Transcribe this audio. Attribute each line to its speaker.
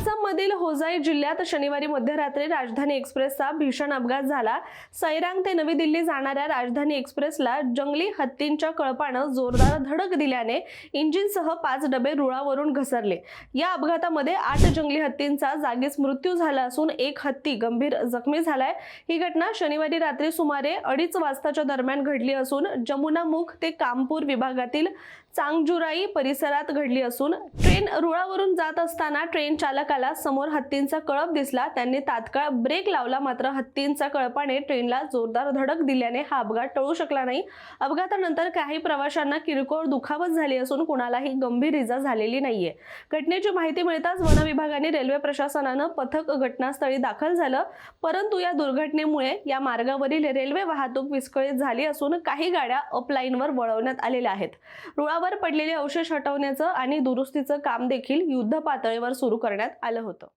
Speaker 1: आसाममधील होजाई जिल्ह्यात शनिवारी मध्यरात्री राजधानी एक्सप्रेसचा भीषण अपघात झाला। सैरांग ते नवी दिल्ली जाणाऱ्या राजधानी एक्सप्रेसला जंगली हत्तींच्या कळपानं जोरदार धडक दिल्याने इंजिनसह 5 डबे रुळावरून घसरले। या अपघातामध्ये 8 जंगली हत्तींचा जागीच मृत्यू झाला असून एक हत्ती गंभीर जखमी झालाय। ही घटना शनिवारी रात्री सुमारे 2:30 वाजताच्या दरम्यान घडली असून जमुनामुख ते कामपूर विभागातील चांगजुराई परिसरात घडली असून ट्रेन रुळावरून जात असताना ट्रेन चालकाला समोर हत्तींचा कळप दिसला। त्यांनी तात्काळ ब्रेक लावला, मात्र हत्तींच्या कळपाने ट्रेनला जोरदार धडक दिल्याने हा अपघात टळू शकला नाही। अपघातानंतर काही प्रवाशांना किरकोळ दुखापत झाली असून कुणालाही गंभीर इजा झालेली नाहीये। घटनेची माहिती मिळताच वन विभागाने रेल्वे प्रशासनानं पथक घटनास्थळी दाखल झालं, परंतु या दुर्घटनेमुळे या मार्गावरील रेल्वे वाहतूक विस्कळीत झाली असून काही गाड्या अपलाईनवर वळवण्यात आलेल्या आहेत। रुळावर पडलेले अवशेष हटवण्याचं आणि दुरुस्तीचं काम देखील युद्धपातळीवर सुरू करण्यात आलं होतं।